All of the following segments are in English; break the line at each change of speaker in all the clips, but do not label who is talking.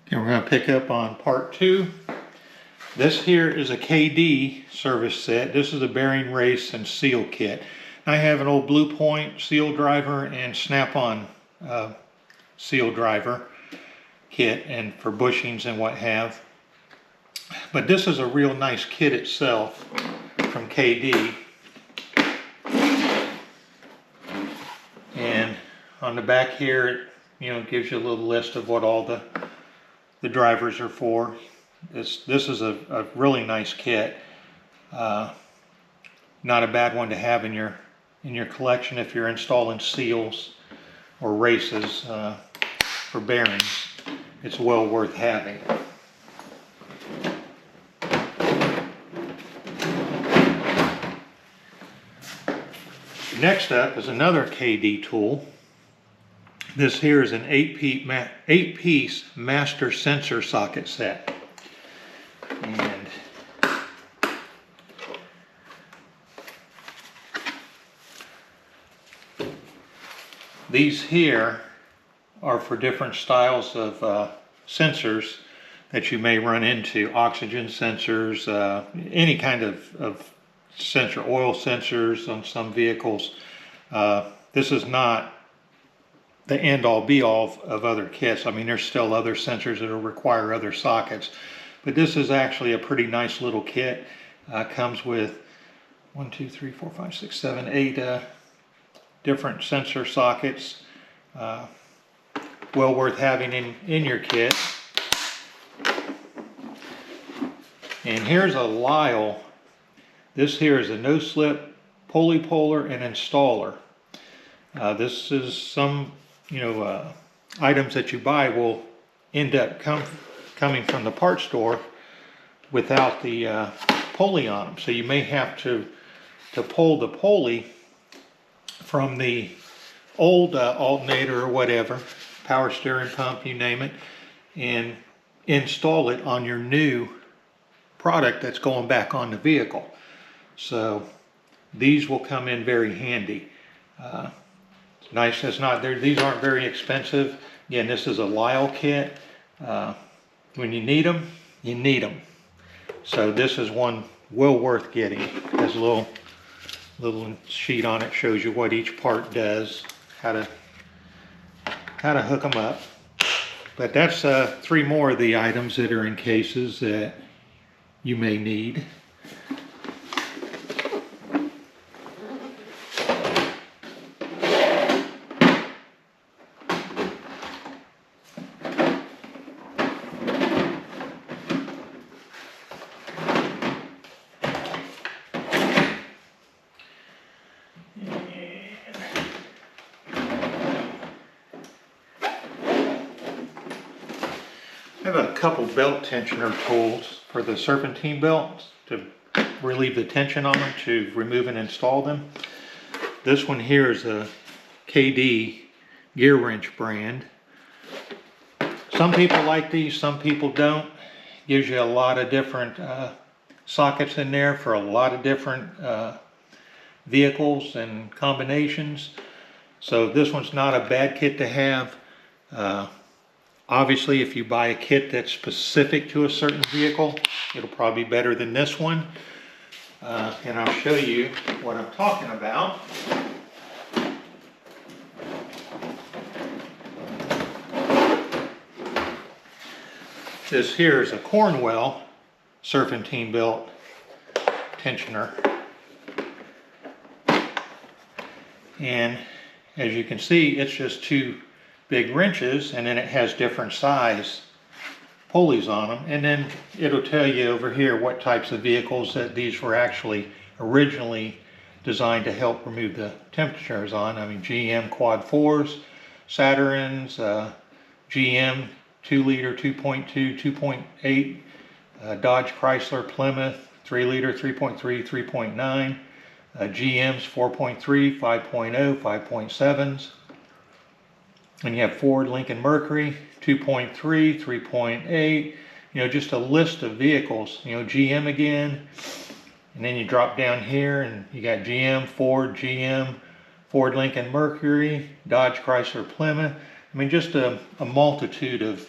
Okay, we're going to pick up on part 2. This here is a KD service set. This is a bearing race and seal kit. I have an old Blue Point seal driver and Snap-on seal driver kit, and for bushings and what have. But this is a real nice kit itself from KD. And on the back here, it gives you a little list of what all the drivers are for. This is a really nice kit. Not a bad one to have in your collection if you're installing seals or races for bearings. It's well worth having. Next up is another KD tool. This here is an 8-piece master sensor socket set. And these here are for different styles of sensors that you may run into. Oxygen sensors, any kind of sensor, oil sensors on some vehicles. This is not the end-all be-all of other kits. I mean, there's still other sensors that will require other sockets, but this is actually a pretty nice little kit. Comes with 1, 2, 3, 4, 5, 6, 7, 8 different sensor sockets. Well worth having in your kit. And here's a Lyle. This here is a no-slip pulley puller and installer. This is some items that you buy will end up coming from the parts store without the pulley on them. So you may have to pull the pulley from the old alternator or whatever, power steering pump, you name it, and install it on your new product that's going back on the vehicle. So these will come in very handy. Nice. These aren't very expensive. Again, this is a Lyle kit. When you need them, you need them. So this is one well worth getting. It has a little sheet on it, shows you what each part does, how to hook them up. But that's 3 more of the items that are in cases that you may need. I have a couple belt tensioner tools for the serpentine belts to relieve the tension on them, to remove and install them. This one here is a KD gear wrench brand. Some people like these, some people don't. Gives you a lot of different sockets in there for a lot of different vehicles and combinations. So this one's not a bad kit to have. Obviously, if you buy a kit that's specific to a certain vehicle, it'll probably be better than this one. And I'll show you what I'm talking about. This here is a Cornwell serpentine belt tensioner. And as you can see, it's just 2 big wrenches, and then it has different size pulleys on them, and then it'll tell you over here what types of vehicles that these were actually originally designed to help remove the temperatures on. I mean, GM quad 4s, Saturns, GM 2-liter, 2.2, 2.8, Dodge Chrysler Plymouth 3-liter, 3.3, 3.9, GM's 4.3, 5.0, 5.7s. And you have Ford, Lincoln Mercury, 2.3, 3.8, just a list of vehicles, GM again. And then you drop down here and you got GM, Ford, Lincoln Mercury, Dodge Chrysler Plymouth. I mean, just a multitude of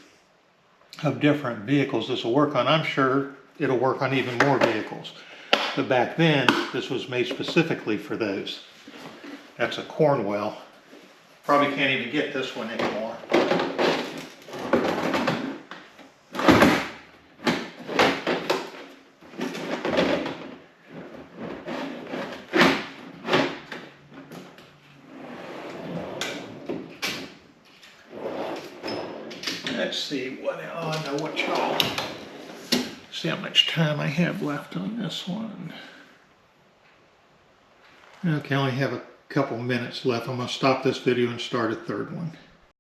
of different vehicles this will work on. I'm sure it'll work on even more vehicles. But back then, this was made specifically for those. That's a Cornwell. Probably can't even get this one anymore. Let's see what, oh, I know what y'all, see how much time I have left on this one. Okay, I only have a couple minutes left. I'm going to stop this video and start a third one.